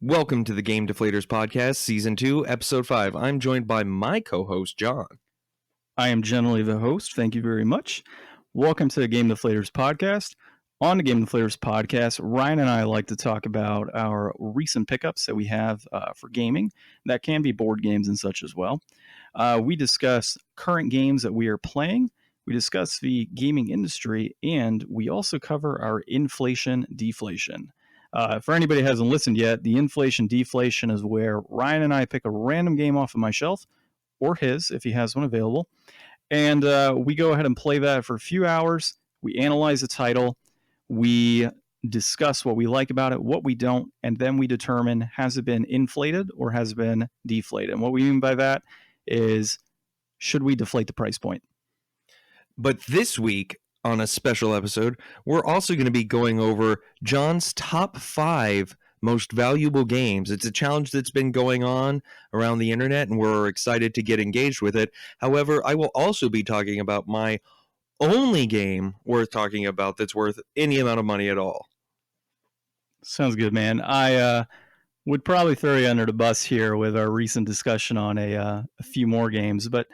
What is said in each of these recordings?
Welcome to the Game Deflators Podcast, Season 2, Episode 5. I'm joined by my co-host, John. I am generally the host. Thank you very much. Welcome to the Game Deflators Podcast. On the Game Deflators Podcast, Ryan and I like to talk about our recent pickups that we have for gaming. That can be board games and such as well. We discuss current games that we are playing. We discuss the gaming industry, and we also cover our inflation deflation. For anybody who hasn't listened yet, the inflation deflation is where Ryan and I pick a random game off of my shelf, or his if he has one available, and we go ahead and play that for a few hours. We analyze the title, we discuss what we like about it, what we don't, and then we determine has it been inflated or has it been deflated. And what we mean by that is, should we deflate the price point? But this week, on a special episode, we're also going to be going over John's top 5 most valuable games. It's a challenge that's been going on around the internet, and we're excited to get engaged with it. However, I will also be talking about my only game worth talking about that's worth any amount of money at all. Sounds good, man. I would probably throw you under the bus here with our recent discussion on a few more games, but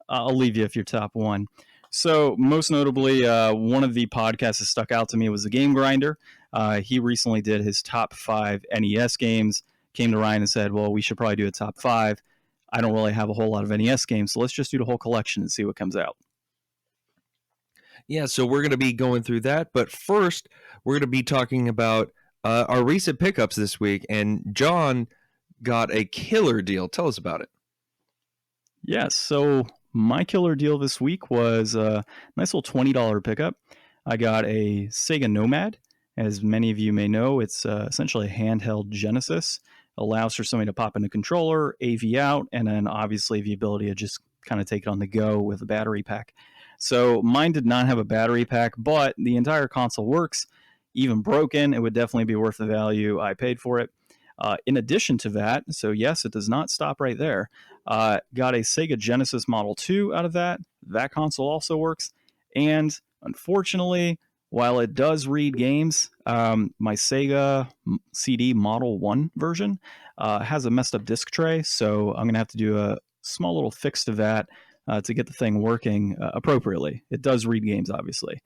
I'll leave you if you're top one. So most notably, one of the podcasts that stuck out to me was The Game Grinder. He recently did his top 5 NES games, came to Ryan and said, well, we should probably do a top 5. I don't really have a whole lot of NES games, so let's just do the whole collection and see what comes out. Yeah, so we're going to be going through that. But first, we're going to be talking about our recent pickups this week. And John got a killer deal. Tell us about it. Yes, so my killer deal this week was a nice little $20 pickup. I got a Sega Nomad. As many of you may know, it's essentially a handheld Genesis. Allows for somebody to pop in a controller, AV out, and then obviously the ability to just kind of take it on the go with a battery pack. So mine did not have a battery pack, but the entire console works. Even broken, it would definitely be worth the value I paid for it. In addition to that, so yes, it does not stop right there. Got a Sega Genesis Model 2 out of that. That console also works. And unfortunately, while it does read games, my Sega CD Model 1 version has a messed up disc tray. So I'm going to have to do a small little fix to that to get the thing working appropriately. It does read games, obviously.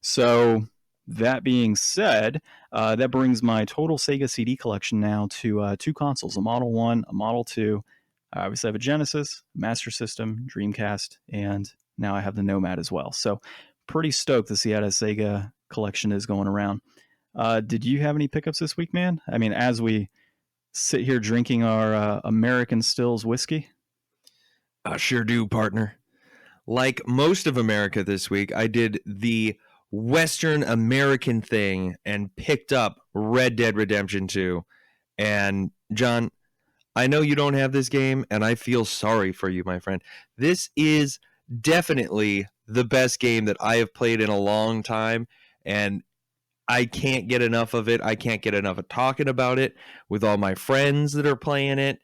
So that being said, that brings my total Sega CD collection now to 2 consoles, a Model 1, a Model 2. I obviously have a Genesis, Master System, Dreamcast, and now I have the Nomad as well. So pretty stoked to see how that Sega collection is going around. Did you have any pickups this week, man? I mean, as we sit here drinking our American Stills whiskey. I sure do, partner. Like most of America this week, I did the Western American thing and picked up Red Dead Redemption 2. And John, I know you don't have this game, and I feel sorry for you, my friend. This is definitely the best game that I have played in a long time, and I can't get enough of it. I can't get enough of talking about it with all my friends that are playing it,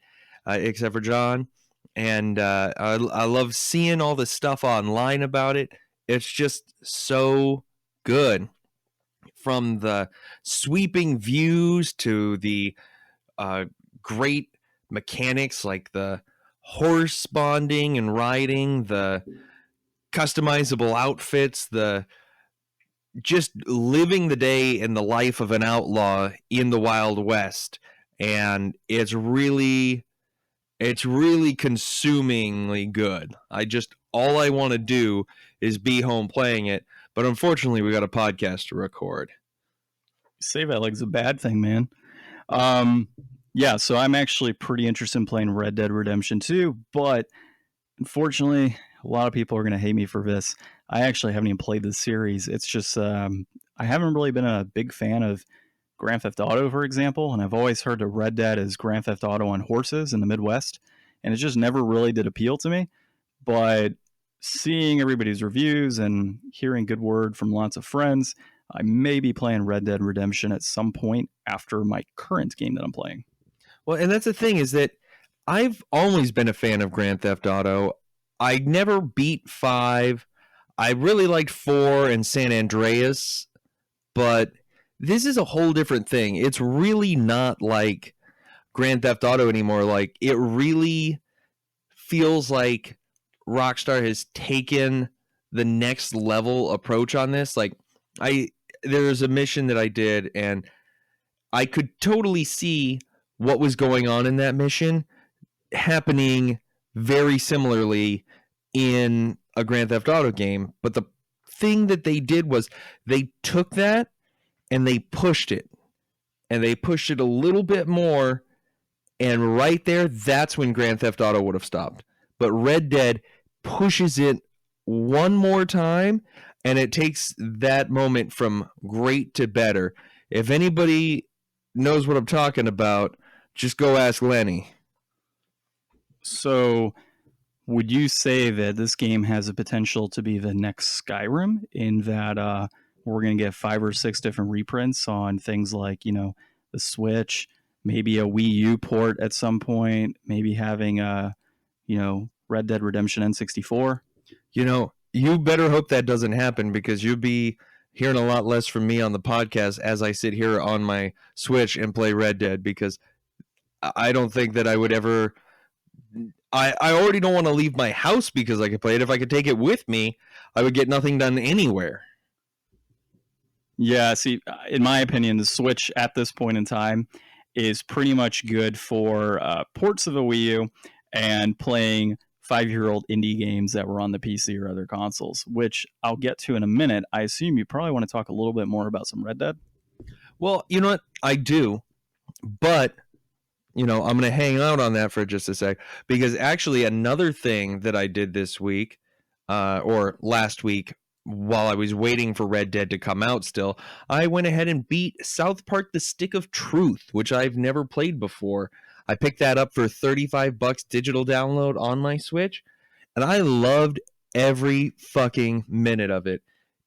except for John. And I love seeing all the stuff online about it. It's just so good. From the sweeping views to the great mechanics like the horse bonding and riding, the customizable outfits, the just living the day in the life of an outlaw in the Wild West. And it's really consumingly good. All I want to do is be home playing it, but unfortunately we got a podcast to record. Say that like it's a bad thing, man. Yeah, so I'm actually pretty interested in playing Red Dead Redemption 2, but unfortunately, a lot of people are going to hate me for this. I actually haven't even played this series. It's just, I haven't really been a big fan of Grand Theft Auto, for example, and I've always heard that Red Dead is Grand Theft Auto on horses in the Midwest, and it just never really did appeal to me. But seeing everybody's reviews and hearing good word from lots of friends, I may be playing Red Dead Redemption at some point after my current game that I'm playing. Well, and that's the thing is that I've always been a fan of Grand Theft Auto. I never beat 5. I really liked 4 and San Andreas, but this is a whole different thing. It's really not like Grand Theft Auto anymore. Like, it really feels like Rockstar has taken the next level approach on this. Like, there's a mission that I did, and I could totally see what was going on in that mission happening very similarly in a Grand Theft Auto game. But the thing that they did was they took that and they pushed it. And they pushed it a little bit more. And right there, that's when Grand Theft Auto would have stopped. But Red Dead pushes it one more time, and it takes that moment from great to better. If anybody knows what I'm talking about, just go ask Lenny. So would you say that this game has the potential to be the next Skyrim, in that we're going to get 5 or 6 different reprints on things like, the Switch, maybe a Wii U port at some point, maybe having Red Dead Redemption N64? You better hope that doesn't happen, because you'll be hearing a lot less from me on the podcast as I sit here on my Switch and play Red Dead, because I don't think that I would ever... I already don't want to leave my house because I could play it. If I could take it with me, I would get nothing done anywhere. Yeah, see, in my opinion, the Switch at this point in time is pretty much good for ports of the Wii U and playing 5-year-old indie games that were on the PC or other consoles, which I'll get to in a minute. I assume you probably want to talk a little bit more about some Red Dead. Well, you know what? I do, but I'm going to hang out on that for just a sec, because actually another thing that I did this week or last week, while I was waiting for Red Dead to come out still, I went ahead and beat South Park: The Stick of Truth, which I've never played before. I picked that up for $35 digital download on my Switch, and I loved every fucking minute of it.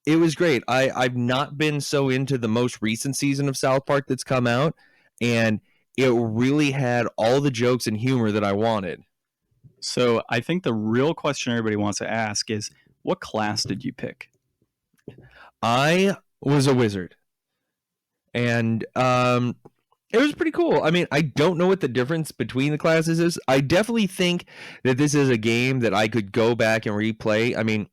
It was great. I've not been so into the most recent season of South Park that's come out, and it really had all the jokes and humor that I wanted. So I think the real question everybody wants to ask is, what class did you pick? I was a wizard. And it was pretty cool. I mean, I don't know what the difference between the classes is. I definitely think that this is a game that I could go back and replay. I mean,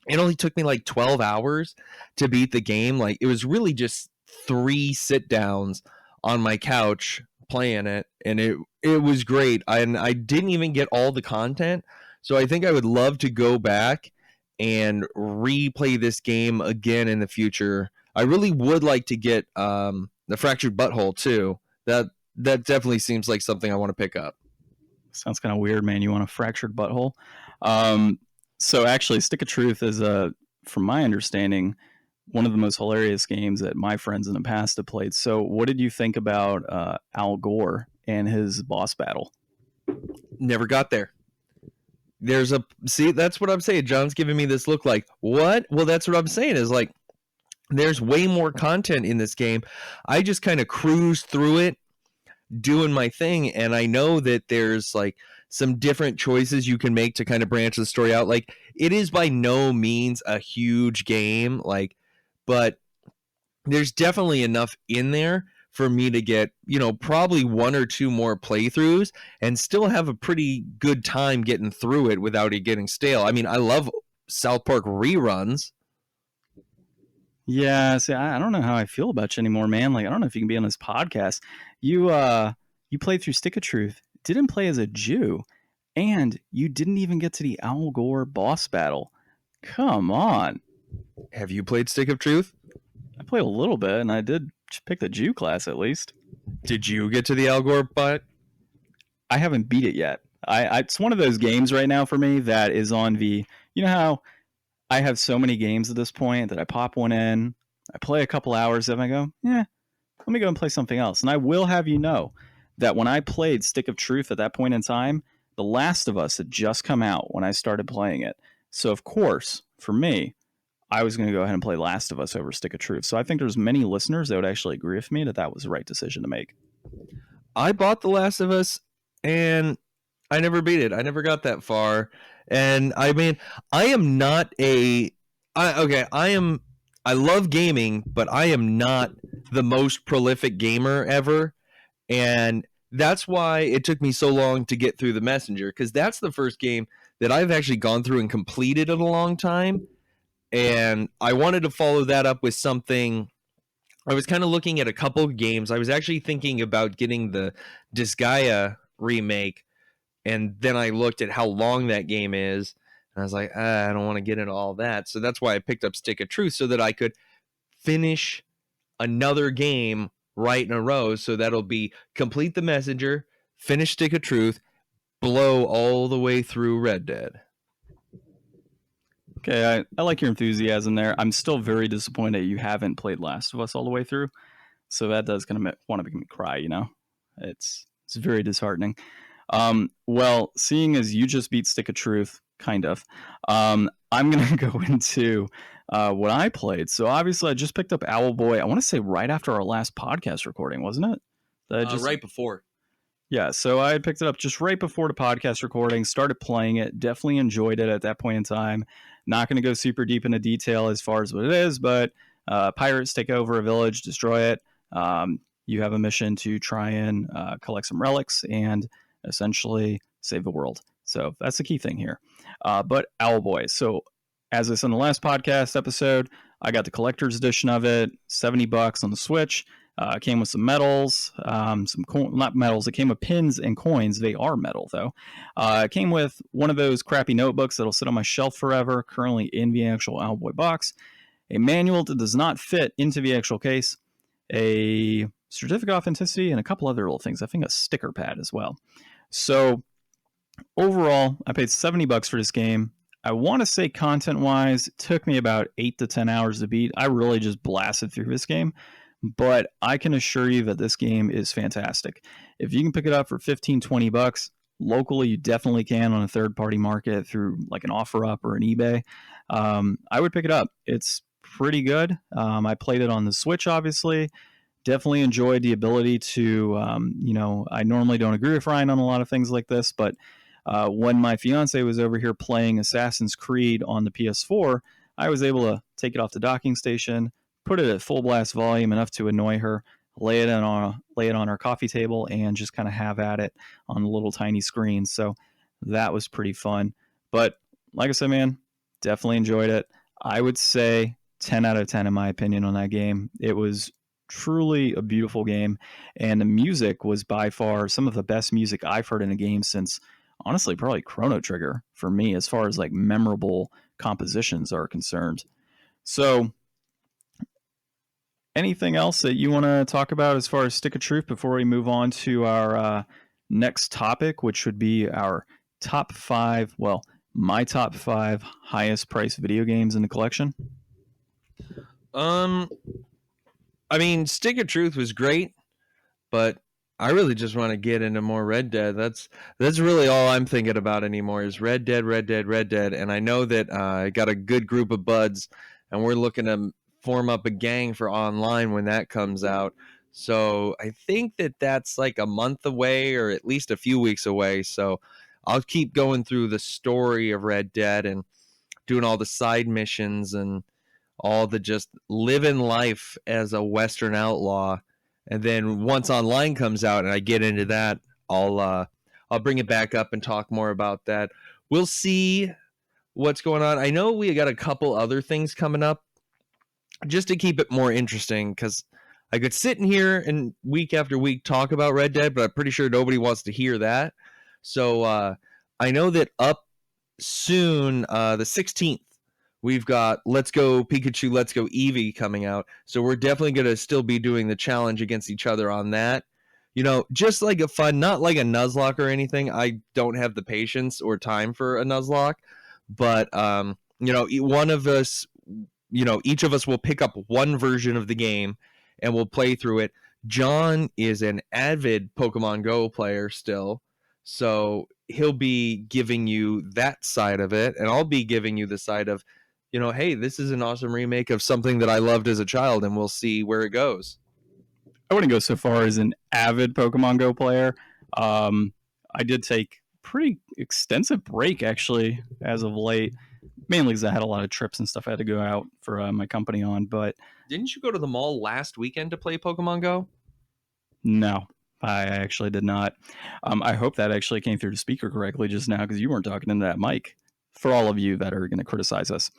it only took me like 12 hours to beat the game. Like, it was really just 3 sit downs on my couch playing it, and it was great. I didn't even get all the content, so I think I would love to go back and replay this game again in the future. I really would like to get the Fractured Butthole too. That definitely seems like something I want to pick up. Sounds kind of weird, man. You want a Fractured Butthole? So actually, Stick of Truth is, from my understanding, one of the most hilarious games that my friends in the past have played. So what did you think about Al Gore and his boss battle? Never got there. See, that's what I'm saying. John's giving me this look like, what? Well, that's what I'm saying, is like, there's way more content in this game. I just kind of cruised through it, doing my thing, and I know that there's like some different choices you can make to kind of branch the story out. Like, it is by no means a huge game, like, but there's definitely enough in there for me to get, probably 1 or 2 more playthroughs and still have a pretty good time getting through it without it getting stale. I mean, I love South Park reruns. Yeah, see, I don't know how I feel about you anymore, man. Like, I don't know if you can be on this podcast. You played through Stick of Truth, didn't play as a Jew, and you didn't even get to the Al Gore boss battle. Come on. Have you played Stick of Truth? I played a little bit, and I did pick the Jew class at least. Did you get to the Al Gore fight? I haven't beat it yet. It's one of those games right now for me that is on the... You know how I have so many games at this point that I pop one in, I play a couple hours, and I go, let me go and play something else. And I will have you know that when I played Stick of Truth at that point in time, The Last of Us had just come out when I started playing it. So, of course, for me, I was going to go ahead and play Last of Us over Stick of Truth. So I think there's many listeners that would actually agree with me that that was the right decision to make. I bought The Last of Us, and I never beat it. I never got that far. And I mean, I am not I love gaming, but I am not the most prolific gamer ever. And that's why it took me so long to get through the messenger, because that's the first game that I've actually gone through and completed in a long time. And I wanted to follow that up with something. I was kind of looking at a couple of games. I was actually thinking about getting the Disgaea remake, and then I looked at how long that game is, and I was like, I don't want to get into all that. So that's why I picked up Stick of Truth, so that I could finish another game right in a row. So that'll be complete the messenger, finish Stick of Truth, blow all the way through Red Dead. Okay, I like your enthusiasm there. I'm still very disappointed you haven't played Last of Us all the way through. So that does kind of want to make me cry, you know? It's very disheartening. Well, seeing as you just beat Stick of Truth, kind of, I'm going to go into what I played. So obviously I just picked up Owlboy, I want to say right after our last podcast recording, wasn't it? Right before. Yeah, so I had picked it up just right before the podcast recording, started playing it, definitely enjoyed it at that point in time. Not going to go super deep into detail as far as what it is, but pirates take over a village, destroy it. You have a mission to try and collect some relics and essentially save the world. So that's the key thing here. But Owlboy. So as I said in the last podcast episode, I got the collector's edition of it, $70 on the Switch. It came with some medals, not medals. It came with pins and coins. They are metal, though. It came with one of those crappy notebooks that'll sit on my shelf forever, currently in the actual Owlboy box. A manual that does not fit into the actual case. A certificate of authenticity, and a couple other little things. I think a sticker pad as well. So overall, I paid $70 for this game. I want to say content-wise, it took me about 8 to 10 hours to beat. I really just blasted through this game. But I can assure you that this game is fantastic. If you can pick it up for $15-20 locally, you definitely can on a third-party market through like an OfferUp or an eBay. I would pick it up. It's pretty good. I played it on the Switch, obviously. Definitely enjoyed the ability to, I normally don't agree with Ryan on a lot of things like this, but when my fiance was over here playing Assassin's Creed on the PS4, I was able to take it off the docking station, put it at full blast volume enough to annoy her, lay it on our coffee table, and just kind of have at it on a little tiny screen. So that was pretty fun. But like I said, man, definitely enjoyed it. I would say 10 out of 10 in my opinion on that game. It was truly a beautiful game, and the music was by far some of the best music I've heard in a game since, honestly, probably Chrono Trigger for me, as far as like memorable compositions are concerned. So anything else that you want to talk about as far as Stick of Truth before we move on to our next topic, which would be our top 5, well, my top 5 highest priced video games in the collection? I mean, Stick of Truth was great, but I really just want to get into more Red Dead. That's really all I'm thinking about anymore is Red Dead. And I know that I got a good group of buds, and we're looking to form up a gang for online when that comes out. So I think that that's like a month away, or at least a few weeks away. So I'll keep going through the story of Red Dead and doing all the side missions and all the just living life as a Western outlaw. And then once online comes out and I get into that, I'll bring it back up and talk more about that. We'll see what's going on. I know we got a couple other things coming up just to keep it more interesting, because I could sit in here and week after week talk about Red Dead, but I'm pretty sure nobody wants to hear that. So I know that up soon, the 16th, we've got Let's Go Pikachu, Let's Go Eevee coming out. So we're definitely going to still be doing the challenge against each other on that. You know, just like a fun, not like a Nuzlocke or anything. I don't have the patience or time for a Nuzlocke. But, one of us, each of us will pick up one version of the game and we'll play through it. John is an avid Pokemon Go player still. So he'll be giving you that side of it. And I'll be giving you the side of, hey, this is an awesome remake of something that I loved as a child, and we'll see where it goes. I wouldn't go so far as an avid Pokemon Go player. I did take pretty extensive break, actually, as of late, mainly because I had a lot of trips and stuff I had to go out for my company on. But didn't you go to the mall last weekend to play Pokemon Go? No, I actually did not. I hope that actually came through the speaker correctly just now because you weren't talking into that mic. For all of you that are going to criticize us.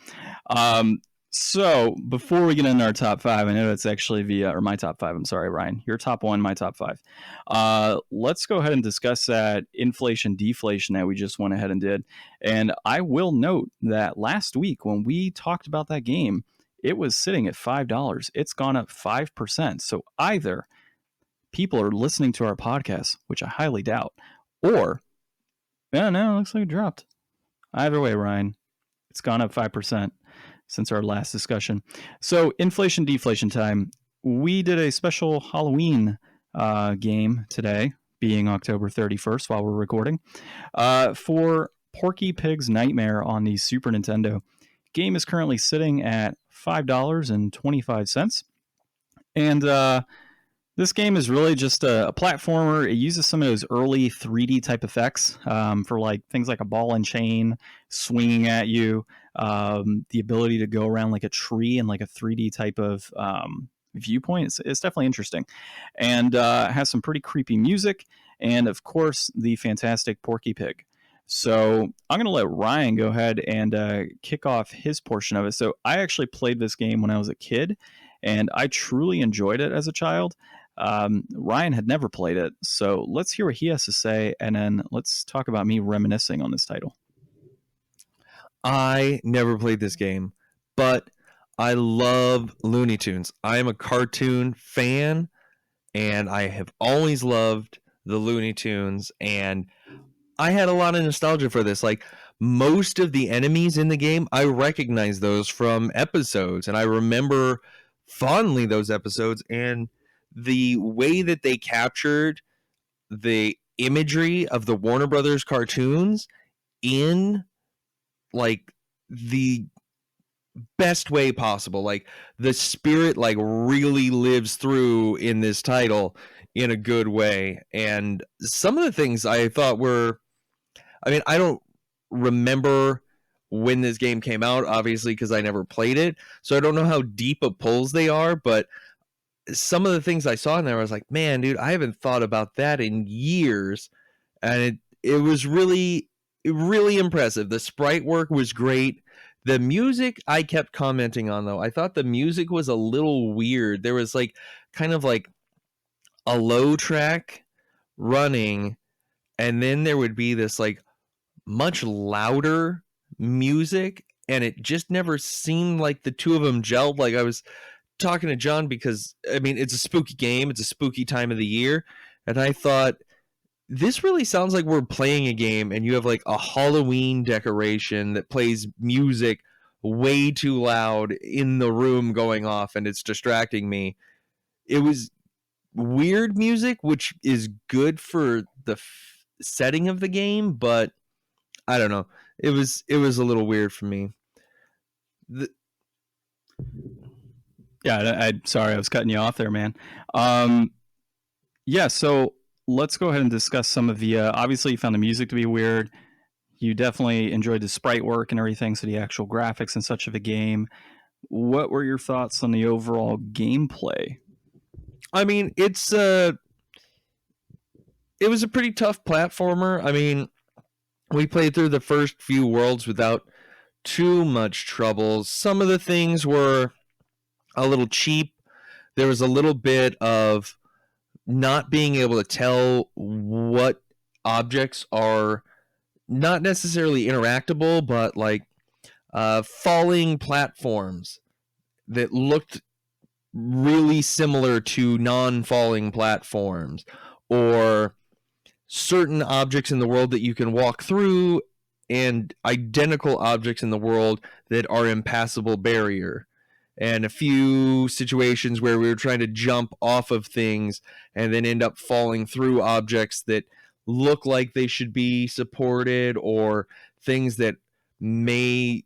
So before we get into our top five, I know it's actually or my top five. I'm sorry, Ryan. Your top one, my top five. Let's go ahead and discuss that inflation deflation that we just went ahead and did. And I will note that last week when we talked about that game, it was sitting at $5. It's gone up 5%. So either people are listening to our podcast, which I highly doubt, or no, it looks like it dropped. Either way, Ryan, it's gone up 5% since our last discussion. So inflation deflation time. We did a special Halloween game today, being October 31st while we're recording, for Porky Pig's Nightmare on the Super Nintendo. Game is currently sitting at $5.25. And this game is really just a platformer. It uses some of those early 3D type effects for like things like a ball and chain swinging at you, the ability to go around like a tree and like a 3D type of viewpoint. It's definitely interesting, and has some pretty creepy music, and of course the fantastic Porky Pig. So I'm going to let Ryan go ahead and kick off his portion of it. So I actually played this game when I was a kid, and I truly enjoyed it as a child. Ryan had never played it, so let's hear what he has to say, and then let's talk about me reminiscing on this title. I never played this game, but I love Looney Tunes. I am a cartoon fan, and I have always loved the Looney Tunes, and I had a lot of nostalgia for this. Like, most of the enemies in the game, I recognize those from episodes, and I remember fondly those episodes, and the way that they captured the imagery of the Warner Brothers cartoons in like the best way possible. Like, the spirit like really lives through in this title in a good way. And some of the things I thought were, I mean, I don't remember when this game came out, obviously, because I never played it, so I don't know how deep of pulls they are, but some of the things I saw in there, I was like, man, dude, I haven't thought about that in years. And it was really, really impressive. The sprite work was great. The music I kept commenting on, though. I thought the music was a little weird. There was like kind of like a low track running, and then there would be this like much louder music, and it just never seemed like the two of them gelled. Like, I was talking to John because, I mean, it's a spooky game, it's a spooky time of the year, and I thought, this really sounds like we're playing a game and you have like a Halloween decoration that plays music way too loud in the room going off, and it's distracting me. It was weird music, which is good for the setting of the game, but I don't know. It was a little weird for me. Yeah, sorry, I was cutting you off there, man. Yeah, so let's go ahead and discuss some of the, obviously you found the music to be weird. You definitely enjoyed the sprite work and everything, so the actual graphics and such of a game. What were your thoughts on the overall gameplay? I mean, it was a pretty tough platformer. I mean, we played through the first few worlds without too much trouble. Some of the things were a little cheap. There was a little bit of not being able to tell what objects are not necessarily interactable, but like falling platforms that looked really similar to non-falling platforms, or certain objects in the world that you can walk through and identical objects in the world that are impassable barrier. And a few situations where we were trying to jump off of things and then end up falling through objects that look like they should be supported, or things that may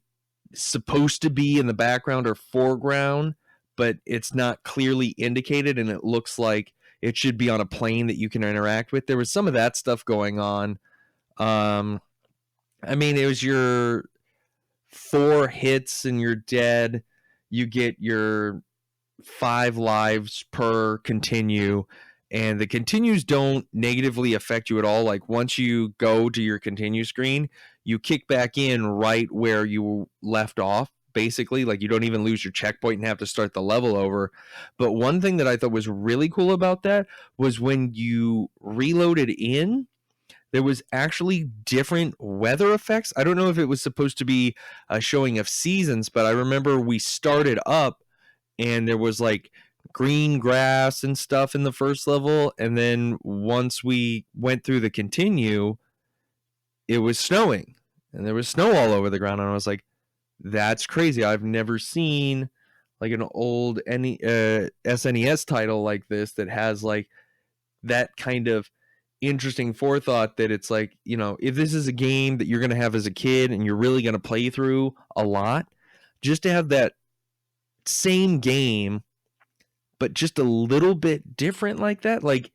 supposed to be in the background or foreground, but it's not clearly indicated and it looks like it should be on a plane that you can interact with. There was some of that stuff going on. I mean, it was your 4 hits and you're dead. You get your 5 lives per continue, and the continues don't negatively affect you at all. Like once you go to your continue screen, you kick back in right where you left off, basically. Like you don't even lose your checkpoint and have to start the level over. But one thing that I thought was really cool about that was when you reloaded in, there was actually different weather effects. I don't know if it was supposed to be a showing of seasons, but I remember we started up and there was like green grass and stuff in the first level, and then once we went through the continue, it was snowing and there was snow all over the ground, and I was like, that's crazy. I've never seen like an old SNES title like this that has like that kind of interesting forethought, that it's like, you know, if this is a game that you're going to have as a kid and you're really going to play through a lot, just to have that same game but just a little bit different like that, like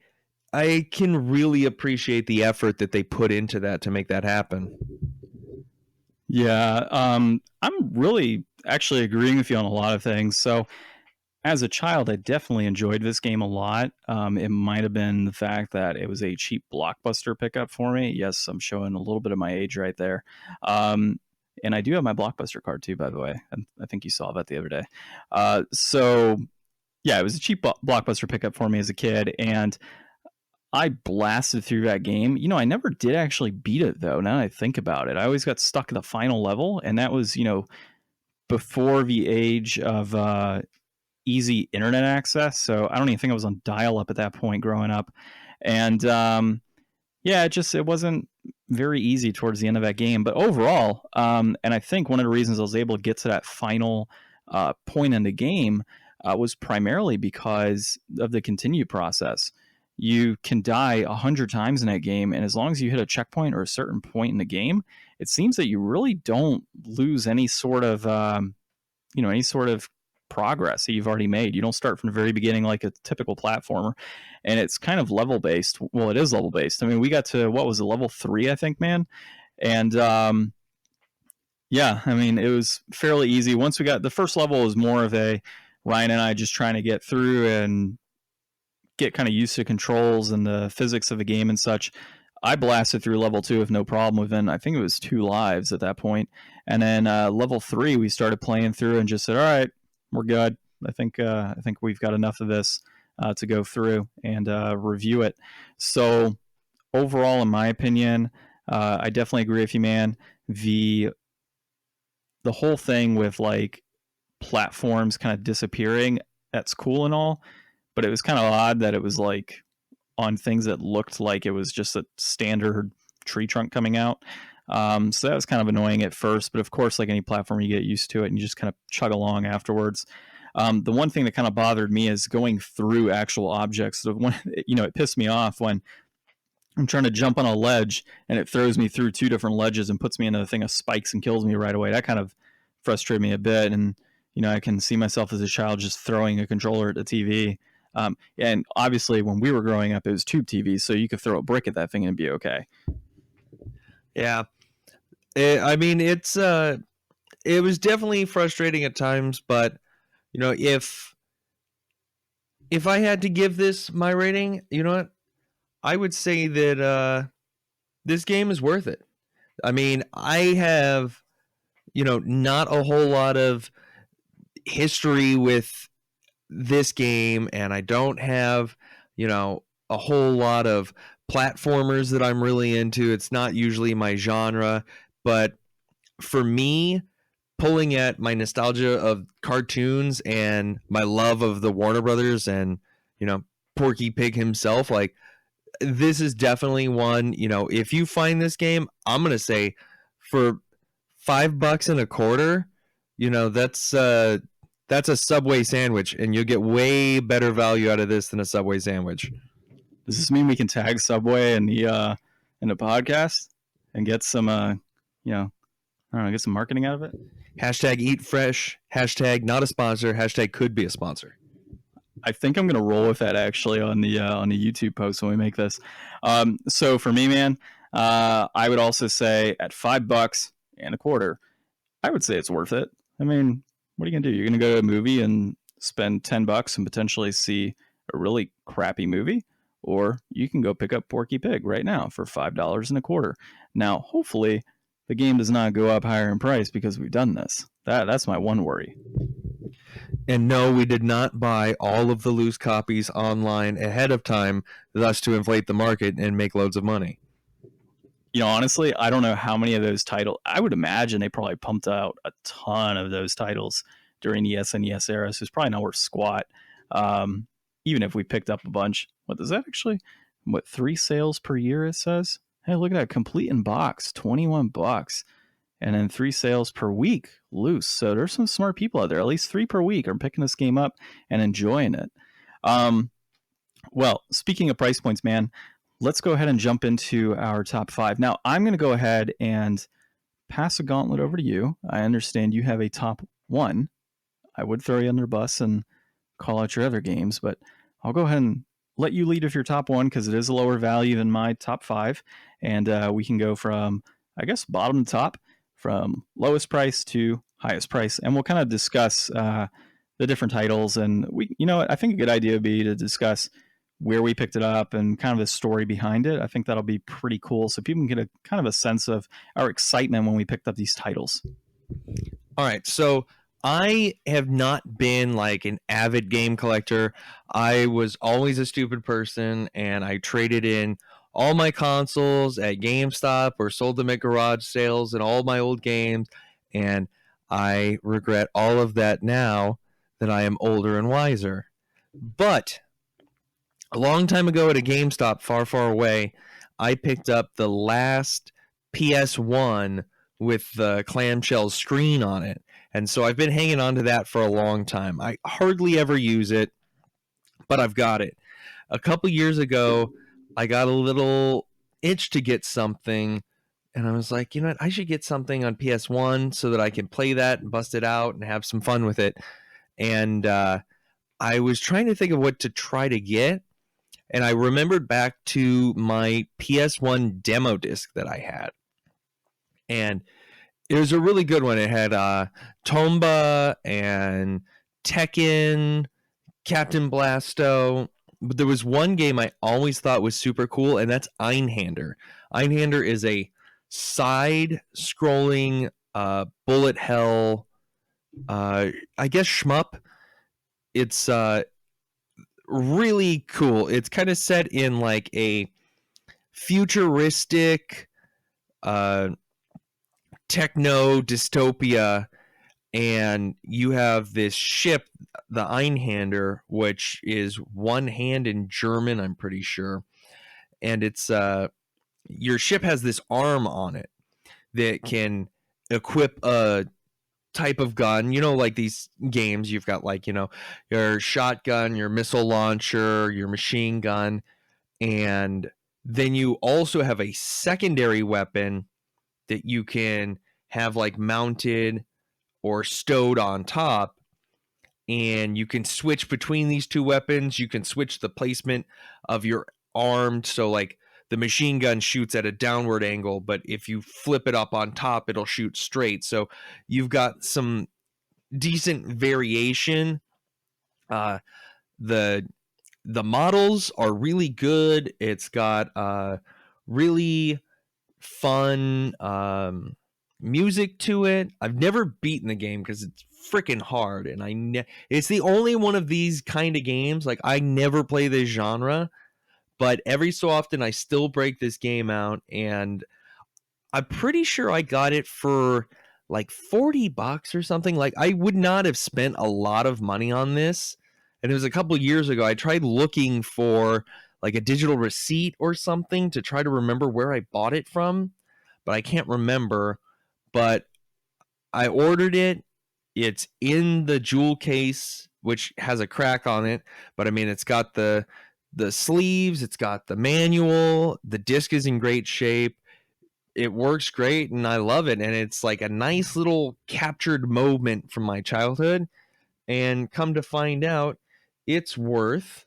I can really appreciate the effort that they put into that to make that happen. Yeah, I'm really actually agreeing with you on a lot of things. So as a child, I definitely enjoyed this game a lot. It might have been the fact that it was a cheap Blockbuster pickup for me. Yes, I'm showing a little bit of my age right there. And I do have my Blockbuster card too, by the way. I think you saw that the other day. So yeah, it was a cheap Blockbuster pickup for me as a kid, and I blasted through that game. You know, I never did actually beat it though. Now that I think about it, I always got stuck at the final level, and that was, you know, before the age of easy internet access. So I don't even think I was on dial-up at that point growing up, and yeah, it wasn't very easy towards the end of that game. But overall, and I think one of the reasons I was able to get to that final point in the game was primarily because of the continue process. You can die 100 times in that game, and as long as you hit a checkpoint or a certain point in the game, it seems that you really don't lose any sort of any sort of progress that you've already made. You don't start from the very beginning like a typical platformer, and it's kind of level based. Well, it is level based. I mean, we got to, what was it, level 3, I think, man, and yeah, I mean, it was fairly easy. Once we got the first level, was more of a Ryan and I just trying to get through and get kind of used to controls and the physics of the game and such. I blasted through level 2 with no problem within, I think it was 2 lives at that point. And then level 3, we started playing through and just said, all right, we're good. I think we've got enough of this to go through and review it. So overall, in my opinion, I definitely agree with you, man. The whole thing with like platforms kind of disappearing, that's cool and all, but it was kind of odd that it was like on things that looked like it was just a standard tree trunk coming out. So that was kind of annoying at first, but of course, like any platform, you get used to it and you just kind of chug along afterwards. The one thing that kind of bothered me is going through actual objects. So when, you know, it pissed me off when I'm trying to jump on a ledge and it throws me through 2 different ledges and puts me into a thing of spikes and kills me right away. That kind of frustrated me a bit. And, you know, I can see myself as a child just throwing a controller at the TV. And obviously when we were growing up, it was tube TVs, so you could throw a brick at that thing and it'd be okay. Yeah. I mean, it was definitely frustrating at times, but you know, if I had to give this my rating, you know what? I would say that this game is worth it. I mean, I have, you know, not a whole lot of history with this game, and I don't have, you know, a whole lot of platformers that I'm really into. It's not usually my genre, but for me, pulling at my nostalgia of cartoons and my love of the Warner Brothers and, you know, Porky Pig himself, like, this is definitely one, you know, if you find this game, I'm going to say for $5.25, you know, that's a Subway sandwich, and you'll get way better value out of this than a Subway sandwich. Does this mean we can tag Subway in the podcast and get some, you know, I don't know, get some marketing out of it? Hashtag eat fresh, hashtag not a sponsor, hashtag could be a sponsor. I think I'm going to roll with that actually on the YouTube post when we make this. So for me, man, I would also say at $5.25, I would say it's worth it. I mean, what are you going to do? You're going to go to a movie and spend $10 and potentially see a really crappy movie? or you can go pick up Porky Pig right now for $5.25. Now, hopefully, the game does not go up higher in price because we've done this. That's my one worry. And no, we did not buy all of the loose copies online ahead of time, thus to inflate the market and make loads of money. Honestly, I don't know how many of those titles. I would imagine they probably pumped out a ton of those titles during the SNES era, so it's probably not worth squat. Even if we picked up a bunch. What does that actually? 3 sales per year, it says? Hey, look at that. Complete in box, $21. And then 3 sales per week loose. So there's some smart people out there. At least 3 per week are picking this game up and enjoying it. Well, speaking of price points, man, let's go ahead and jump into our top 5. Now, I'm going to go ahead and pass a gauntlet over to you. I understand you have a top 1. I would throw you under the bus and call out your other games, but I'll go ahead and let you lead with your top 1 because it is a lower value than my top 5. And we can go from, I guess, bottom to top, from lowest price to highest price. And we'll kind of discuss the different titles. And I think a good idea would be to discuss where we picked it up and kind of the story behind it. I think that'll be pretty cool. So people can get a kind of a sense of our excitement when we picked up these titles. All right. So I have not been like an avid game collector. I was always a stupid person, and I traded in all my consoles at GameStop or sold them at garage sales and all my old games. And I regret all of that now that I am older and wiser. But a long time ago at a GameStop far, far away, I picked up the last PS1 with the clamshell screen on it. And so I've been hanging on to that for a long time. I hardly ever use it, but I've got it. A couple years ago, I got a little itch to get something, and I was like, you know what, I should get something on PS1 so that I can play that and bust it out and have some fun with it. And I was trying to think of what to try to get, and I remembered back to my PS1 demo disc that I had. And it was a really good one. It had Tomba and Tekken, Captain Blasto. But there was one game I always thought was super cool, and that's Einhander. Einhander is a side-scrolling bullet hell, I guess, shmup. It's really cool. It's kind of set in like a futuristic techno dystopia, and you have this ship, the Einhander, which is one hand in German, I'm pretty sure. And it's your ship has this arm on it that can equip a type of gun. Like these games, you've got like, your shotgun, your missile launcher, your machine gun, and then you also have a secondary weapon that you can have like mounted or stowed on top, and you can switch between these two weapons. You can switch the placement of your arm, so like the machine gun shoots at a downward angle, but if you flip it up on top, it'll shoot straight. So you've got some decent variation. The models are really good. It's got really fun music to it. I've never beaten the game because it's freaking hard, and it's the only one of these kind of games. Like, I never play this genre, but every so often I still break this game out, and I'm pretty sure I got it for like $40 or something. Like, I would not have spent a lot of money on this. And it was a couple years ago. I tried looking for like a digital receipt or something to try to remember where I bought it from, but I can't remember. But I ordered it. It's in the jewel case, which has a crack on it. But I mean, it's got the sleeves, it's got the manual, the disc is in great shape. It works great, and I love it. And it's like a nice little captured moment from my childhood. And come to find out, it's worth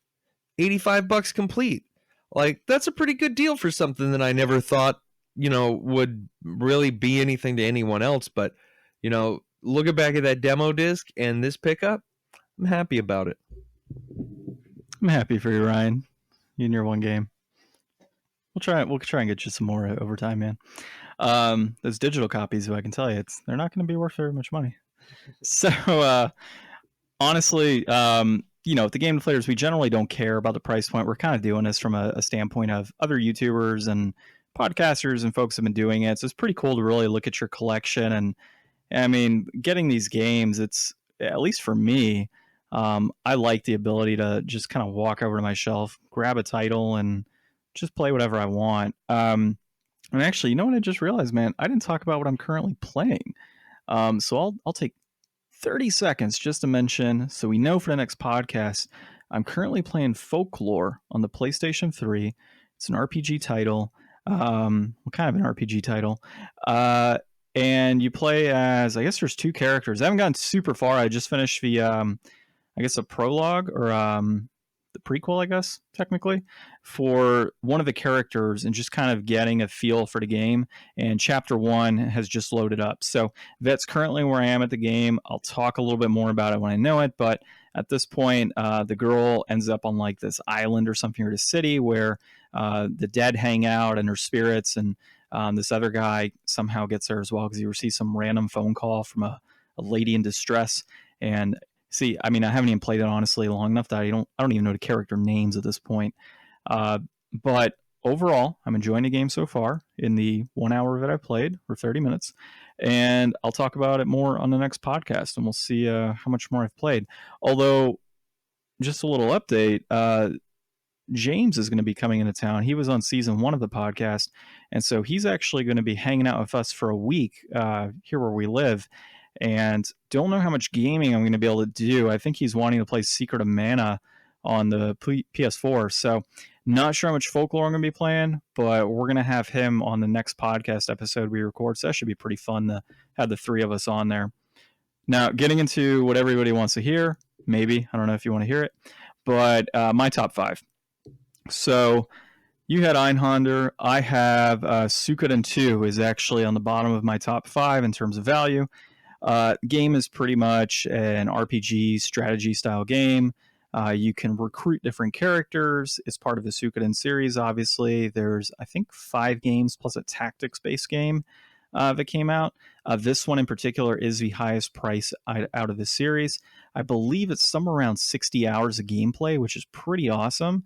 $85 complete. Like, that's a pretty good deal for something that I never thought, would really be anything to anyone else. But, looking back at that demo disc and this pickup, I'm happy about it. I'm happy for you, Ryan. You and your one game. We'll try and get you some more over time, man. Those digital copies, I can tell you, they're not going to be worth very much money. So honestly, at the Game Deflators, we generally don't care about the price point. We're kind of doing this from a standpoint of other YouTubers and podcasters and folks have been doing it. So it's pretty cool to really look at your collection. And I mean, getting these games, it's, at least for me, I like the ability to just kind of walk over to my shelf, grab a title, and just play whatever I want. And actually, you know what I just realized, man? I didn't talk about what I'm currently playing. So I'll take 30 seconds just to mention, so we know for the next podcast, I'm currently playing Folklore on the PlayStation 3. It's an RPG title. What kind of an RPG title? And you play as, I guess there's two characters. I haven't gotten super far. I just finished the, I guess a prologue or the prequel, I guess, technically, for one of the characters and just kind of getting a feel for the game. And chapter 1 has just loaded up. So that's currently where I am at the game. I'll talk a little bit more about it when I know it. But at this point, the girl ends up on like this island or something, or a city where the dead hang out and her spirits. And this other guy somehow gets there as well because he receives some random phone call from a lady in distress. And see, I mean, I haven't even played it honestly long enough that I don't even know the character names at this point. But overall, I'm enjoying the game so far in the 1 hour that I played, or 30 minutes. And I'll talk about it more on the next podcast, and we'll see how much more I've played. Although, just a little update, James is going to be coming into town. He was on season 1 of the podcast, and so he's actually going to be hanging out with us for a week here where we live. And don't know how much gaming I'm going to be able to do. I think he's wanting to play Secret of Mana on the PS4. So not sure how much Folklore I'm going to be playing, but we're going to have him on the next podcast episode we record. So that should be pretty fun to have the three of us on there. Now, getting into what everybody wants to hear, maybe. I don't know if you want to hear it. But my top 5. So you had Einhander. I have Suikoden 2 is actually on the bottom of my top 5 in terms of value. Game is pretty much an RPG strategy style game. You can recruit different characters. It's part of the Suikoden series, obviously. There's, I think, 5 games plus a tactics-based game that came out. This one in particular is the highest price out of the series. I believe it's somewhere around 60 hours of gameplay, which is pretty awesome.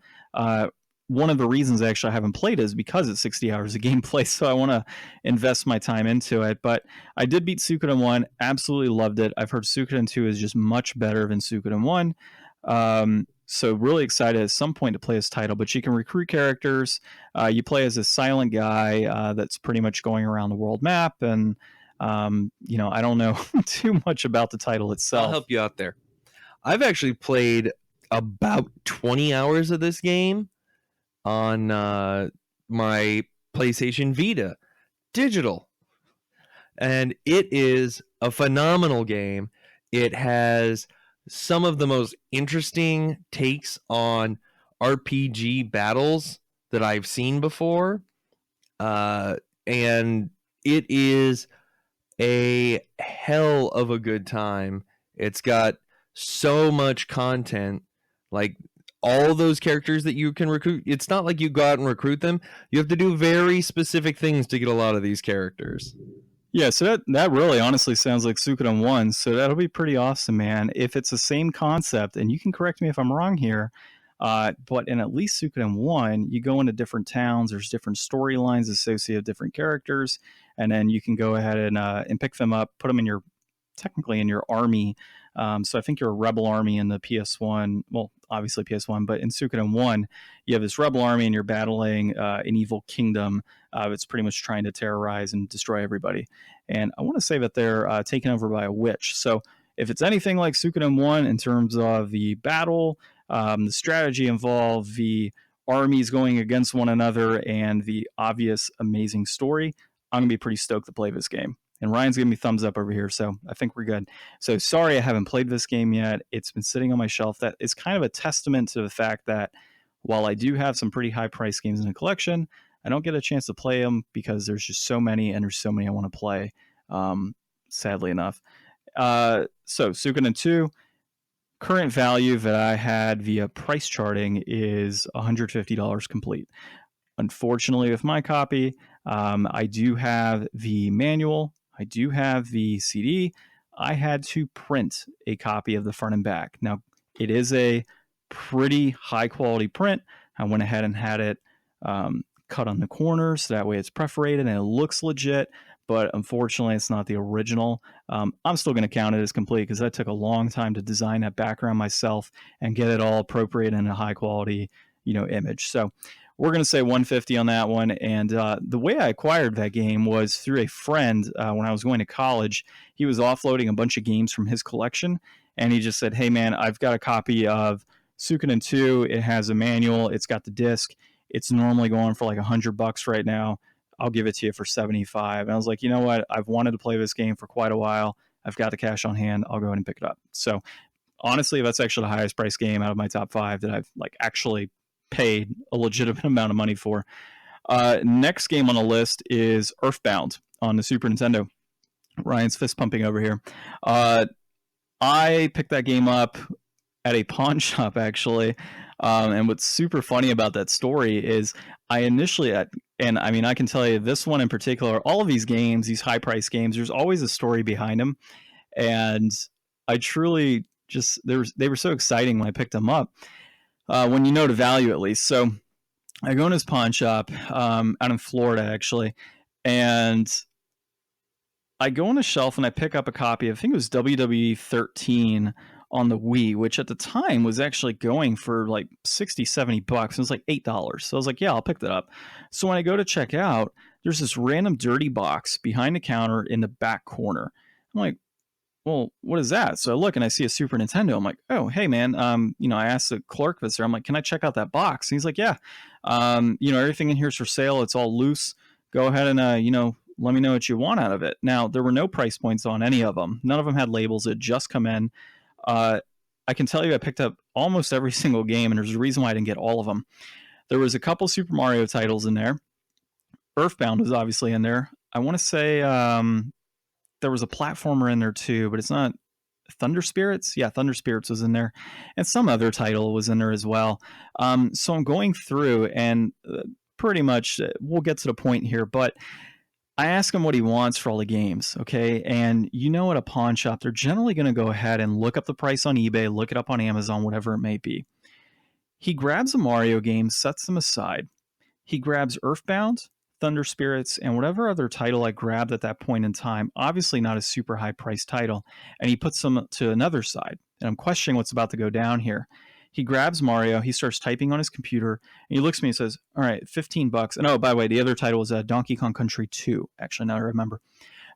One of the reasons actually I haven't played is because it's 60 hours of gameplay, so I want to invest my time into it. But I did beat Suikoden 1, absolutely loved it. I've heard Suikoden 2 is just much better than Suikoden 1. So really excited at some point to play this title. But you can recruit characters. You play as a silent guy that's pretty much going around the world map. And, I don't know too much about the title itself. I'll help you out there. I've actually played about 20 hours of this game on my PlayStation Vita digital, and it is a phenomenal game. It has some of the most interesting takes on RPG battles that I've seen before, and it is a hell of a good time. It's got so much content, like all those characters that you can recruit. It's not like you go out and recruit them. You have to do very specific things to get a lot of these characters. Yeah, so that really honestly sounds like Suikoden 1, so that'll be pretty awesome, man. If it's the same concept, and you can correct me if I'm wrong here, but in at least Suikoden 1, you go into different towns, there's different storylines associated with different characters, and then you can go ahead and pick them up, put them in your army. So I think you're a rebel army in the PS1, well, obviously PS1, but in Suikoden 1, you have this rebel army and you're battling an evil kingdom that's pretty much trying to terrorize and destroy everybody. And I want to say that they're taken over by a witch. So if it's anything like Suikoden 1 in terms of the battle, the strategy involved, the armies going against one another, and the obvious amazing story, I'm going to be pretty stoked to play this game. And Ryan's giving me thumbs up over here, so I think we're good. So sorry I haven't played this game yet. It's been sitting on my shelf. That is kind of a testament to the fact that while I do have some pretty high-priced games in the collection, I don't get a chance to play them because there's just so many, and there's so many I want to play, sadly enough. So Suikoden 2, Current value that I had via price charting is $150 complete. Unfortunately, with my copy, I do have the manual, I do have the CD. I had to print a copy of the front and back. Now, it is a pretty high quality print. I went ahead and had it cut on the corners, so that way it's perforated and it looks legit. But unfortunately, it's not the original. I'm still going to count it as complete because that took a long time to design that background myself and get it all appropriate in a high quality, image. So we're going to say 150 on that one. And the way I acquired that game was through a friend when I was going to college. He was offloading a bunch of games from his collection, and he just said, "Hey, man, I've got a copy of Suikoden 2. It has a manual. It's got the disc. It's normally going for like $100 right now. I'll give it to you for 75." And I was like, you know what? I've wanted to play this game for quite a while. I've got the cash on hand. I'll go ahead and pick it up. So honestly, that's actually the highest price game out of my top 5 that I've actually paid a legitimate amount of money for. Next game on the list is Earthbound on the Super Nintendo. Ryan's fist pumping over here. I picked that game up at a pawn shop, actually. And what's super funny about that story is I initially, and I mean, I can tell you this one in particular, all of these games, these high price games, there's always a story behind them. And I truly they were so exciting when I picked them up, when you know the value at least. So I go in this pawn shop out in Florida, actually, and I go on a shelf and I pick up a copy of, I think it was WWE 13 on the Wii, which at the time was actually going for like $60-$70. It was like $8. So I was like, yeah, I'll pick that up. So when I go to check out, there's this random dirty box behind the counter in the back corner. I'm like, well, what is that? So I look and I see a Super Nintendo. I'm like, oh, hey, man. I asked the clerk that's there, I'm like, can I check out that box? And he's like, yeah. Everything in here is for sale. It's all loose. Go ahead and, let me know what you want out of it. Now, there were no price points on any of them. None of them had labels. It just come in. I can tell you I picked up almost every single game, and there's a reason why I didn't get all of them. There was a couple Super Mario titles in there. Earthbound was obviously in there. I want to say there was a platformer in there too, but it's not Thunder Spirits. Yeah, Thunder Spirits was in there. And some other title was in there as well. So I'm going through, and pretty much we'll get to the point here, but I ask him what he wants for all the games, okay? And at a pawn shop, they're generally going to go ahead and look up the price on eBay, look it up on Amazon, whatever it may be. He grabs a Mario game, sets them aside. He grabs Earthbound, Thunder Spirits, and whatever other title I grabbed at that point in time, obviously not a super high price title, and he puts them to another side. And I'm questioning what's about to go down here. He grabs Mario, he starts typing on his computer, and he looks at me and says, all right, $15. And oh, by the way, the other title was Donkey Kong Country 2, actually, now I remember.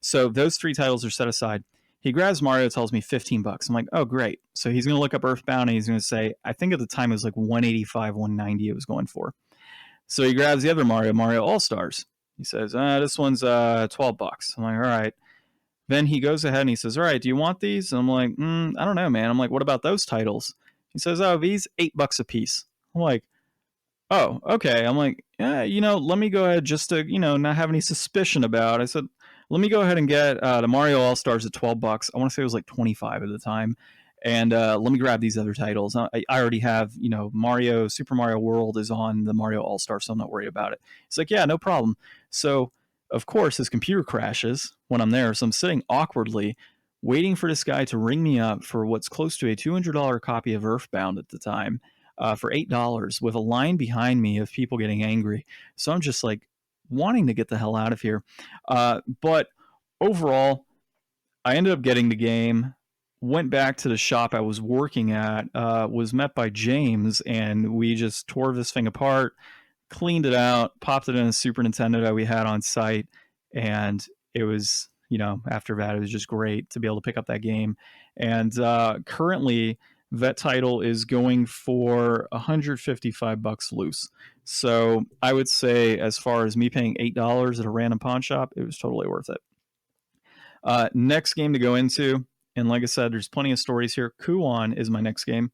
So those 3 titles are set aside. He grabs Mario, tells me $15. I'm like, oh, great. So he's going to look up Earthbound, and he's going to say, I think at the time it was like $185, $190 it was going for. So he grabs the other Mario All-Stars. He says, this one's $12. I'm like, all right. Then he goes ahead and he says, all right, do you want these? And I'm like, I don't know, man. I'm like, what about those titles? He says, oh, these $8 a piece. I'm like, oh, okay. I'm like, yeah, let me go ahead just to, not have any suspicion about. I said, let me go ahead and get the Mario All-Stars at $12. I want to say it was like 25 at the time. And let me grab these other titles. I already have, Super Mario World is on the Mario All-Star, so I'm not worried about it. He's like, yeah, no problem. So, of course, his computer crashes when I'm there. So I'm sitting awkwardly waiting for this guy to ring me up for what's close to a $200 copy of Earthbound at the time for $8 with a line behind me of people getting angry. So I'm just like wanting to get the hell out of here. But overall, I ended up getting the game, went back to the shop I was working at, was met by James, and we just tore this thing apart, cleaned it out, popped it in a Super Nintendo that we had on site, and it was... after that, it was just great to be able to pick up that game. And currently, that title is going for $155 loose. So I would say, as far as me paying $8 at a random pawn shop, it was totally worth it. Next game to go into, and like I said, there's plenty of stories here. Kuon is my next game.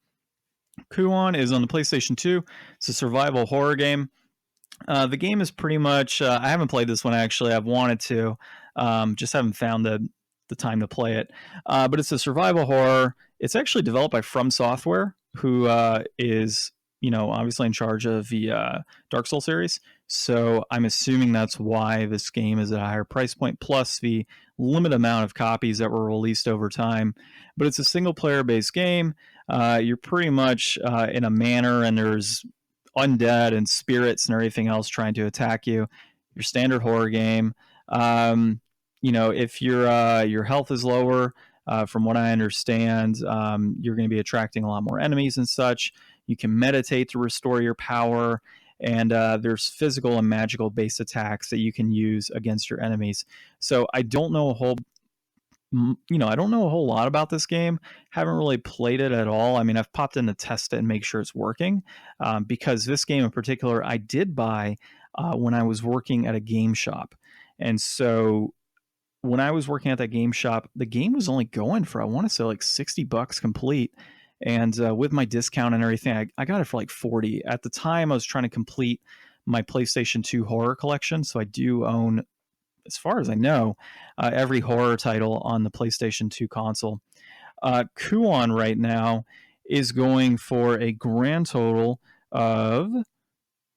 Kuon is on the PlayStation 2. It's a survival horror game. The game is pretty much, I haven't played this one actually. I've wanted to, just haven't found the time to play it. But it's a survival horror. It's actually developed by From Software, who is, obviously in charge of the Dark Souls series. So I'm assuming that's why this game is at a higher price point, plus the limited amount of copies that were released over time. But it's a single player based game. You're pretty much in a manor, and there's undead and spirits and everything else trying to attack you. Your standard horror game. If your health is lower, from what I understand, you're going to be attracting a lot more enemies and such. You can meditate to restore your power, and there's physical and magical based attacks that you can use against your enemies. So I don't know a whole lot about this game. Haven't really played it at all. I mean, I've popped in to test it and make sure it's working, because this game in particular I did buy when I was working at a game shop. And so when I was working at that game shop, the game was only going for, I want to say, like $60 complete. And with my discount and everything, I got it for like 40. At the time, I was trying to complete my PlayStation 2 horror collection. So I do own, as far as I know, every horror title on the PlayStation 2 console. Kuon right now is going for a grand total of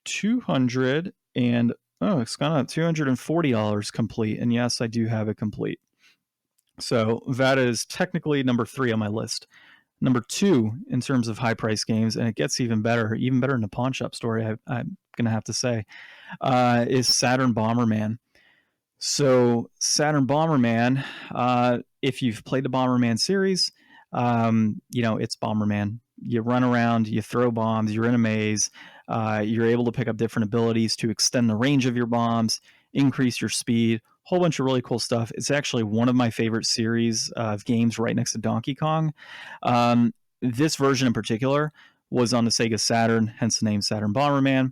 it's gone up $240 complete. And yes, I do have it complete. So that is technically number 3 on my list. Number 2 in terms of high price games, and it gets even better in the pawn shop story, I'm going to have to say, is Saturn Bomberman. So Saturn Bomberman, if you've played the Bomberman series, it's Bomberman. You run around, you throw bombs, you're in a maze, you're able to pick up different abilities to extend the range of your bombs, increase your speed, whole bunch of really cool stuff. It's actually one of my favorite series of games, right next to Donkey Kong. This version in particular was on the Sega Saturn, hence the name Saturn Bomberman.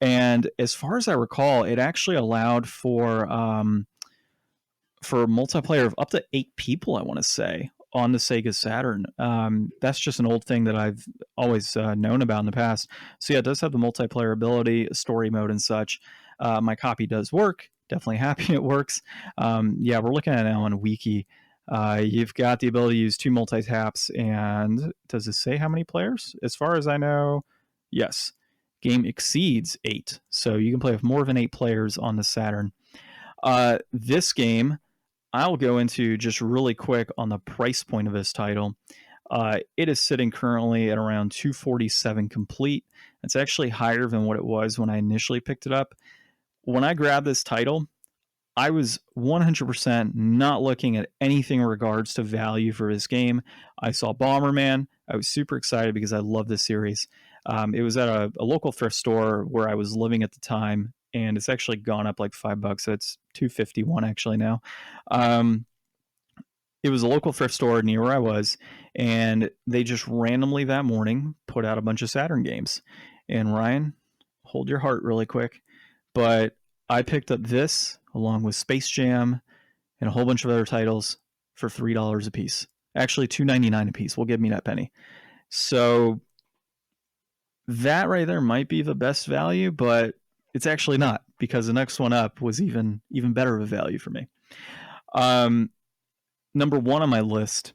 And as far as I recall, it actually allowed for multiplayer of up to 8 people, I want to say, on the Sega Saturn. That's just an old thing that I've always known about in the past. So yeah, it does have the multiplayer ability, story mode and such. My copy does work. Definitely happy it works. We're looking at it now on a wiki. You've got the ability to use 2 multi-taps, and does it say how many players? As far as I know, yes. Game exceeds 8. So you can play with more than 8 players on the Saturn. This game, I'll go into just really quick on the price point of this title. It is sitting currently at around $247 complete. It's actually higher than what it was when I initially picked it up. When I grabbed this title, I was 100% not looking at anything in regards to value for this game. I saw Bomberman. I was super excited because I love this series. It was at a local thrift store where I was living at the time, and it's actually gone up like $5, so it's $251 actually now. It was a local thrift store near where I was, and they just randomly that morning put out a bunch of Saturn games. And Ryan, hold your heart really quick, but I picked up this along with Space Jam and a whole bunch of other titles for $3 a piece. Actually, $2.99 a piece. We'll give me that penny. So that right there might be the best value, but it's actually not, because the next one up was even better of a value for me. Number 1 on my list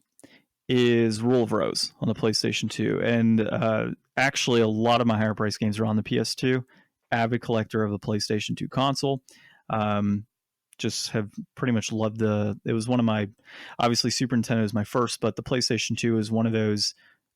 is Rule of Rose on the PlayStation 2. And actually, a lot of my higher price games are on the PS2. Avid collector of the PlayStation 2 console. Just have pretty much loved it was one of my, obviously Super Nintendo is my first, but the PlayStation 2 is one of those.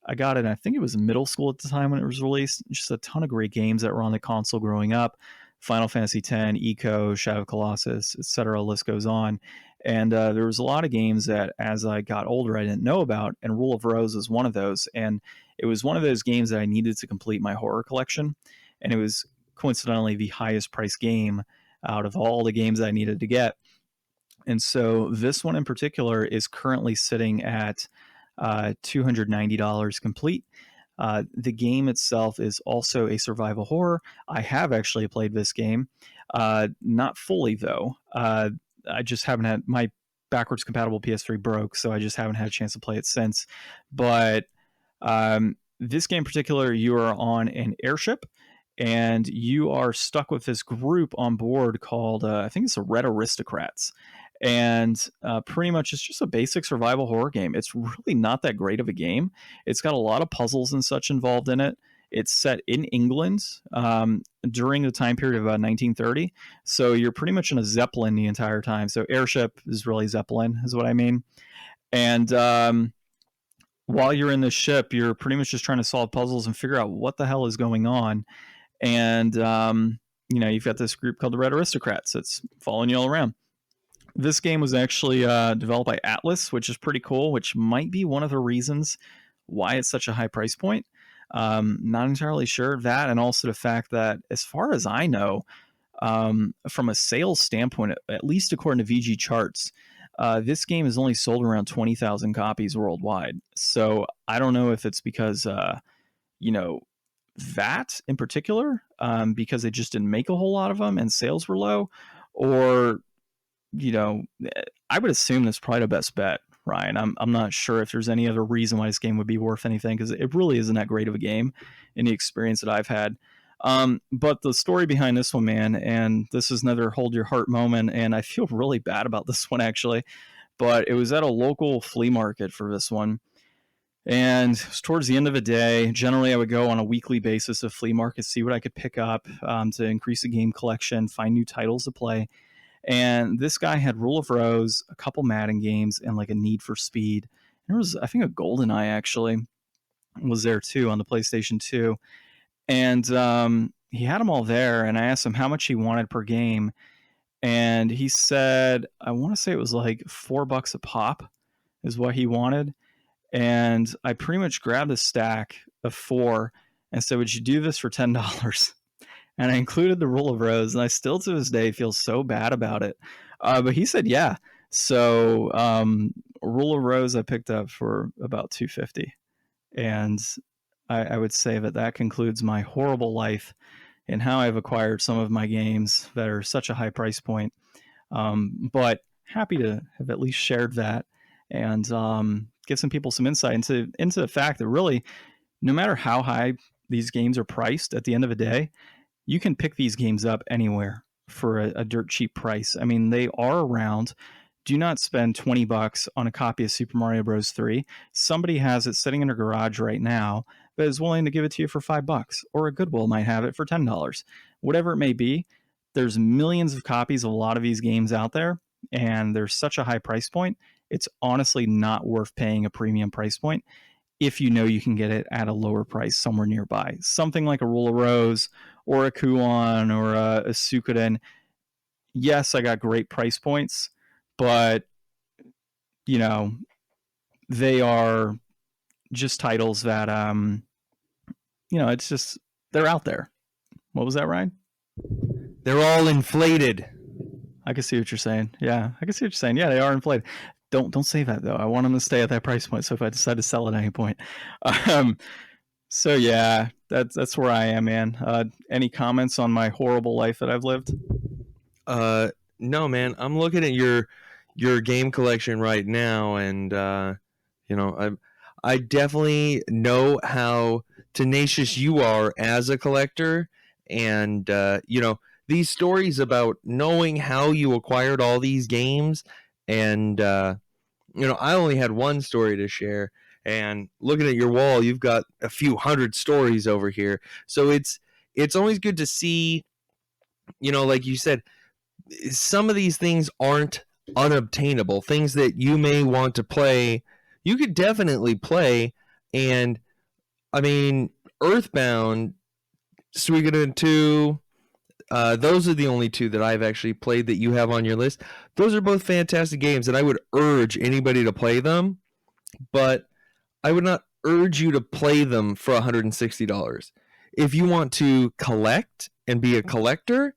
I got it, I think it was in middle school at the time when it was released. Just a ton of great games that were on the console growing up. Final Fantasy X, Eco, Shadow of Colossus, etc. List goes on. And there was a lot of games that as I got older I didn't know about, and Rule of Rose was one of those. And it was one of those games that I needed to complete my horror collection. And it was coincidentally the highest priced game out of all the games I needed to get. And so this one in particular is currently sitting at $290 complete. The game itself is also a survival horror. I have actually played this game, not fully though. I just haven't had, my backwards compatible PS3 broke, so I just haven't had a chance to play it since. But this game in particular, you are on an airship, and you are stuck with this group on board called, I think it's the Red Aristocrats. And pretty much it's just a basic survival horror game. It's really not that great of a game. It's got a lot of puzzles and such involved in it. It's set in England during the time period of about 1930. So you're pretty much in a Zeppelin the entire time. So airship is really Zeppelin, is what I mean. And while you're in the ship, you're pretty much just trying to solve puzzles and figure out what the hell is going on. And, you've got this group called the Red Aristocrats that's following you all around. This game was actually developed by Atlas, which is pretty cool, which might be one of the reasons why it's such a high price point. Not entirely sure of that, and also the fact that, as far as I know, from a sales standpoint, at least according to VG charts, this game has only sold around 20,000 copies worldwide. So I don't know if it's because, that in particular, because they just didn't make a whole lot of them and sales were low, or, I would assume that's probably the best bet, Ryan. I'm not sure if there's any other reason why this game would be worth anything, because it really isn't that great of a game in the experience that I've had. But the story behind this one, man, and this is another hold your heart moment, and I feel really bad about this one actually, but it was at a local flea market for this one. And it was towards the end of the day. Generally, I would go on a weekly basis to flea markets, see what I could pick up to increase the game collection, find new titles to play. And this guy had Rule of Rose, a couple Madden games, and like a Need for Speed. And there was, I think, a GoldenEye actually was there too on the PlayStation 2. And he had them all there. And I asked him how much he wanted per game. And he said, I want to say it was like $4 a pop is what he wanted. And I pretty much grabbed a stack of 4 and said, would you do this for $10? And I included the Rule of Rose, and I still to this day feel so bad about it. But he said, yeah. So Rule of Rose I picked up for about $2.50. And I would say that concludes my horrible life and how I've acquired some of my games that are such a high price point. But happy to have at least shared that and give some people some insight into the fact that really, no matter how high these games are priced at the end of the day, you can pick these games up anywhere for a dirt cheap price. I mean, they are around. Do not spend $20 on a copy of Super Mario Bros. 3. Somebody has it sitting in their garage right now that is willing to give it to you for $5, or a Goodwill might have it for $10. Whatever it may be, there's millions of copies of a lot of these games out there, and there's such a high price point. It's honestly not worth paying a premium price point if you know you can get it at a lower price somewhere nearby. Something like a Rule of Rose or a Kuon or a Suikoden. Yes, I got great price points, but, they are just titles that, it's just, they're out there. What was that, Ryan? They're all inflated. I can see what you're saying. Yeah, I can see what you're saying. Yeah, they are inflated. Don't say that though. I want them to stay at that price point. So if I decide to sell at any point, so yeah, that's where I am, man. Any comments on my horrible life that I've lived? No, man. I'm looking at your game collection right now, and I definitely know how tenacious you are as a collector, and these stories about knowing how you acquired all these games. And, I only had one story to share, and looking at your wall, you've got a few hundred stories over here. So it's always good to see, like you said, some of these things aren't unobtainable. Things that you may want to play, you could definitely play. And I mean, Earthbound, Suikoden 2, those are the only 2 that I've actually played that you have on your list. Those are both fantastic games, and I would urge anybody to play them, but I would not urge you to play them for $160. If you want to collect and be a collector,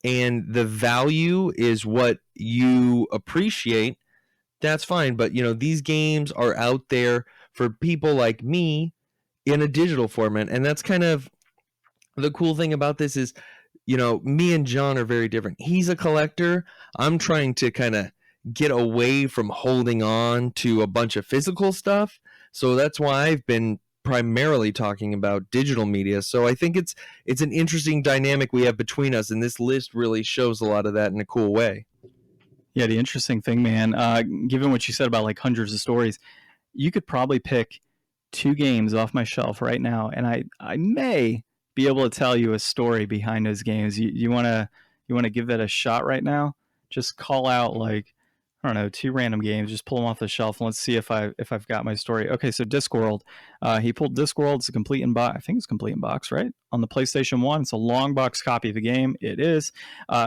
and the value is what you appreciate, that's fine. But, these games are out there for people like me in a digital format, and that's kind of the cool thing about this is, me and John are very different. He's a collector. I'm trying to kind of get away from holding on to a bunch of physical stuff. So that's why I've been primarily talking about digital media. So I think it's an interesting dynamic we have between us, and this list really shows a lot of that in a cool way. Yeah, the interesting thing, man, given what you said about like hundreds of stories, you could probably pick 2 games off my shelf right now, and I may be able to tell you a story behind those games. You wanna give that a shot right now? Just call out like, I don't know, 2 random games, just pull them off the shelf and let's see if I've got my story. Okay, so Discworld. He pulled Discworld. It's a complete in box. I think it's complete in box, right? On the PlayStation 1. It's a long box copy of the game. It is.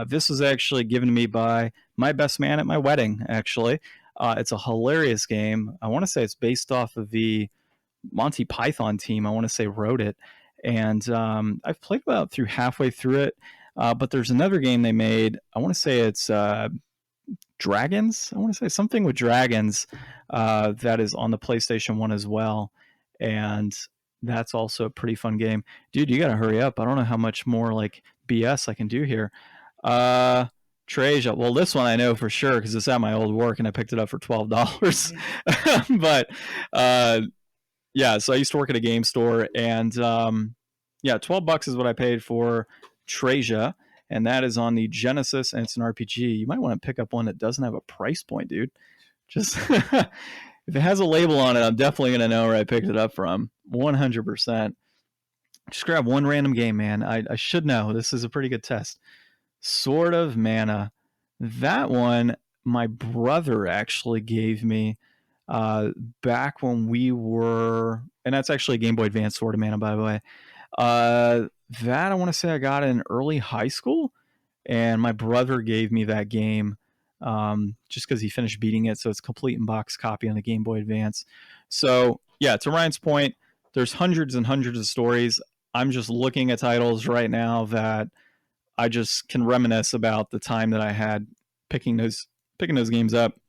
This was actually given to me by my best man at my wedding, actually. It's a hilarious game. I want to say it's based off of the Monty Python team, I want to say, wrote it. And I've played about through halfway through it. But there's another game they made. I want to say it's Dragons. I want to say something with dragons that is on the PlayStation 1 as well. And that's also a pretty fun game. Dude, you got to hurry up. I don't know how much more like BS I can do here. Treasure. Well, this one I know for sure because it's at my old work and I picked it up for $12. But yeah, so I used to work at a game store, and yeah, $12 is what I paid for Treasure, and that is on the Genesis, and it's an RPG. You might want to pick up one that doesn't have a price point, dude. Just if it has a label on it, I'm definitely gonna know where I picked it up from. 100%. Just grab one random game, man. I should know. This is a pretty good test. Sword of Mana. That one, my brother actually gave me back when we were, and that's actually a Game Boy Advance Sword of Mana, by the way. That I want to say I got in early high school, and my brother gave me that game just because he finished beating it, so it's a complete in box copy on the Game Boy Advance. So yeah, to Ryan's point, there's hundreds and hundreds of stories. I'm just looking at titles right now that I just can reminisce about the time that I had picking those games up.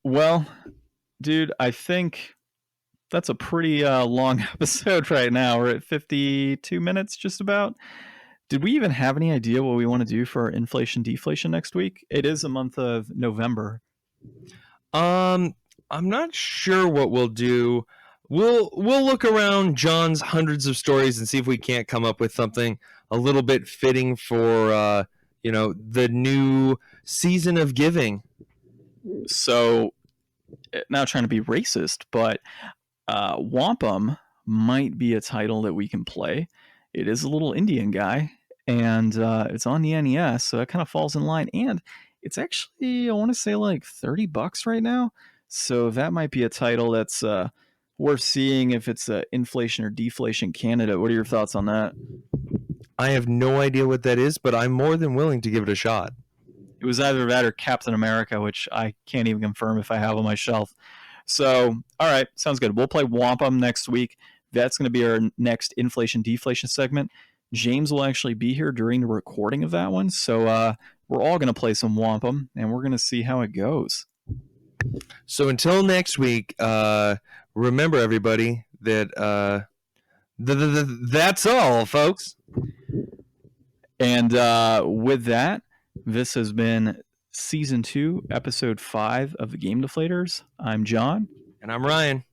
Well, dude, I think that's a pretty long episode right now. We're at 52 minutes just about. Did we even have any idea what we want to do for our inflation deflation next week? It is a month of November. I'm not sure what we'll do. We'll look around John's hundreds of stories and see if we can't come up with something a little bit fitting for the new season of giving. So, not trying to be racist, but Wampum might be a title that we can play. It is a little Indian guy, and it's on the NES, so it kind of falls in line. And it's actually, I want to say, like $30 right now. So that might be a title that's worth seeing if it's an inflation or deflation candidate. What are your thoughts on that? I have no idea what that is, but I'm more than willing to give it a shot. It was either that or Captain America, which I can't even confirm if I have on my shelf. So, all right, sounds good. We'll play Wampum next week. That's going to be our next inflation deflation segment. James will actually be here during the recording of that one. So we're all going to play some Wampum, and we're going to see how it goes. So until next week, remember, everybody, that that's all, folks. And with that, this has been Season 2, Episode 5 of the Game Deflators. I'm John. And I'm Ryan.